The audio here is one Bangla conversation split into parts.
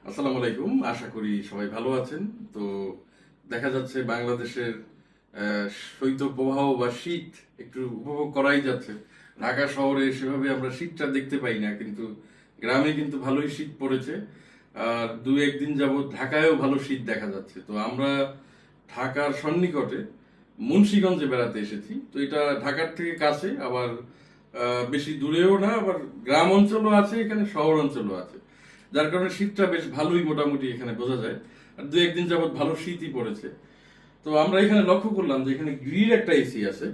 আসসালামু আলাইকুম। আশা করি সবাই ভালো আছেন। তো দেখা যাচ্ছে বাংলাদেশের শৈত্যপ্রবাহ বা শীত একটু উপভোগ করাই যাচ্ছে। ঢাকা শহরে সেভাবে আমরা শীতটা দেখতে পাই না, কিন্তু গ্রামে কিন্তু ভালোই শীত পড়েছে। আর দু একদিন যাবৎ ঢাকায়ও ভালো শীত দেখা যাচ্ছে। তো আমরা ঢাকার সন্নিকটে মুন্সিগঞ্জে বেড়াতে এসেছি। তো এটা ঢাকার থেকে কাছে, আবার বেশি দূরেও না, আবার গ্রাম অঞ্চলও আছে, এখানে শহর অঞ্চলও আছে। যার কারণে শীতটা বেশ ভালোই মোটামুটি এখানে বোঝা যায়। আর দু একদিন যাবৎ ভালো শীতই পড়েছে। তো আমরা এখানে লক্ষ্য করলাম যে এখানে গ্রিল একটা এসি আছে।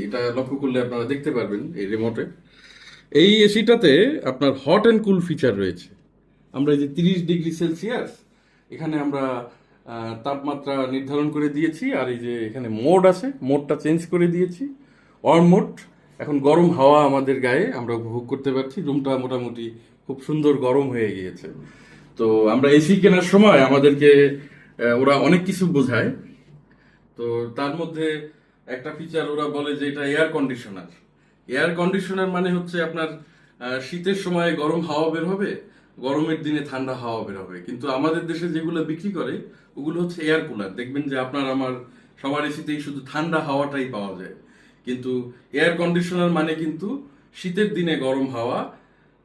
এটা লক্ষ্য করলে আপনারা দেখতে পারবেন এই রিমোটে। এই এসিটাতে আপনার হট অ্যান্ড কুল ফিচার রয়েছে। আমরা এই যে 30 ডিগ্রি সেলসিয়াস এখানে আমরা তাপমাত্রা নির্ধারণ করে দিয়েছি। আর এই যে এখানে মোড আছে, মোডটা চেঞ্জ করে দিয়েছি, ওয়ার্ম মোড। এখন গরম হাওয়া আমাদের গায়ে আমরা উপভোগ করতে পারছি। রুমটা মোটামুটি খুব সুন্দর গরম হয়ে গিয়েছে। তো আমরা এসি কেনার সময় আমাদেরকে ওরা অনেক কিছু বোঝায়। তো তার মধ্যে একটা ফিচার ওরা বলে যে এটা এয়ার কন্ডিশনার। এয়ার কন্ডিশনার মানে হচ্ছে আপনার শীতের সময় গরম হাওয়া বের হবে, গরমের দিনে ঠান্ডা হাওয়া বের হবে। কিন্তু আমাদের দেশে যেগুলো বিক্রি করে ওগুলো হচ্ছে এয়ার কুলার। দেখবেন যে আপনার আমার সবার এসিতেই শুধু ঠান্ডা হাওয়াটাই পাওয়া যায়। কিন্তু এয়ার কন্ডিশনার মানে কিন্তু শীতের দিনে গরম হাওয়া,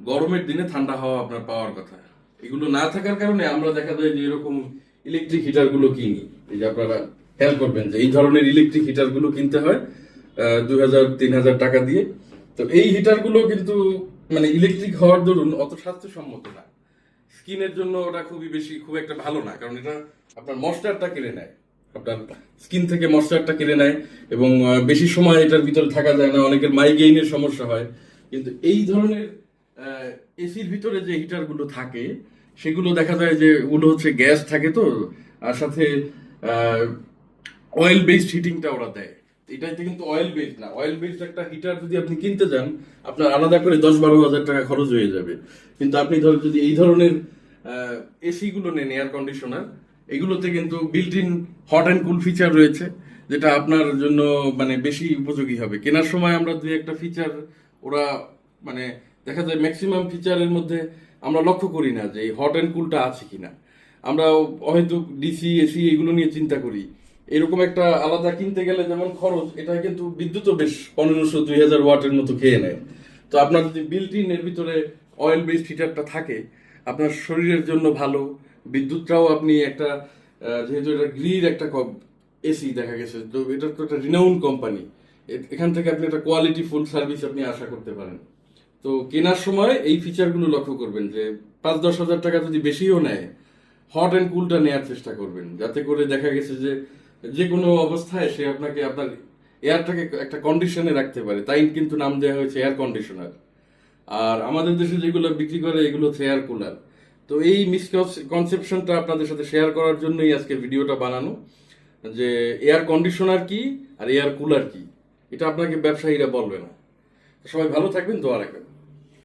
গরমের দিনে ঠান্ডা হাওয়া আপনার পাওয়ার কথা। এগুলো না থাকার কারণে আমরা দেখা যায় যে এরকম ইলেকট্রিক হিটার গুলো কিনি। এই যে আপনারা খেয়াল করবেন যে এই ধরনের ইলেকট্রিক হিটার গুলো কিনতে হয় 2,000-3,000 টাকা দিয়ে। তো এই হিটার গুলো কিন্তু মানে ইলেকট্রিক হওয়ার দরুন অত স্বাস্থ্যসম্মত না। স্কিনের জন্য ওটা খুব একটা ভালো না, কারণ এটা আপনার ময়েশ্চারটা কেড়ে নেয়, আপনার স্কিন থেকে ময়েশ্চারটা কেড়ে নেয়। এবং বেশি সময় এটার ভিতরে থাকা যায় না, অনেকের মাইগ্রেইনের সমস্যা হয়। কিন্তু এই ধরনের এসির ভিতরে যে হিটার গুলো থাকে সেগুলো দেখা যায় যে ওগুলো হচ্ছে গ্যাস থাকে, তো আর সাথে অয়েল বেসড হিটিংটা ওরা দেয়। এটাতে কিন্তু অয়েল বেসড না। অয়েল বেসড একটা হিটার যদি আপনি কিনতে যান আপনার আলাদা করে 10-12 হাজার টাকা খরচ হয়ে যাবে। কিন্তু আপনি ধর যদি এই ধরনের এসি গুলো নেন, এয়ার কন্ডিশনার, এগুলোতে কিন্তু built in hot and cool feature রয়েছে, যেটা আপনার জন্য মানে বেশি উপযোগী হবে। কেনার সময় আমরা দুই একটা ফিচার ওরা মানে দেখা যায় ম্যাক্সিমাম ফিচারের মধ্যে আমরা লক্ষ্য করি না যে এই হট অ্যান্ড কুলটা আছে কিনা। আমরা হয়তো ডিসি এসি এগুলো নিয়ে চিন্তা করি। এরকম একটা আলাদা কিনতে গেলে যেমন খরচ, এটা কিন্তু বিদ্যুৎও বেশ 1500-2000 ওয়াটের মতো খেয়ে নেয়। তো আপনার যদি বিল্ট ইন এর ভিতরে অয়েল বেসড হিটারটা থাকে আপনার শরীরের জন্য ভালো। বিদ্যুৎটাও আপনি একটা যেহেতু এটা গ্রির একটা এসি দেখা গেছে, তো এটা তো একটা রিনাউন কোম্পানি, এখান থেকে আপনি একটা কোয়ালিটি ফুল সার্ভিস আপনি আশা করতে পারেন। তো কেনার সময় এই ফিচারগুলো লক্ষ্য করবেন যে 5-10 হাজার টাকা যদি বেশিও নেয়, হট অ্যান্ড কুলটা নেওয়ার চেষ্টা করবেন, যাতে করে দেখা গেছে যে যে কোনো অবস্থায় সে আপনাকে আপনার এয়ারটাকে একটা কন্ডিশনে রাখতে পারে। তাই কিন্তু নাম দেওয়া হয়েছে এয়ার কন্ডিশনার। আর আমাদের দেশে যেগুলো বিক্রি করে এগুলো হচ্ছে এয়ার কুলার। তো এই মিসকনসেপশনটা আপনাদের সাথে শেয়ার করার জন্যই আজকে ভিডিওটা বানানো, যে এয়ার কন্ডিশনার কি আর এয়ার কুলার কি এটা আপনাকে ব্যবসায়ীরা বলবে না। সবাই ভালো থাকবেন, দোয়া রাখবেন।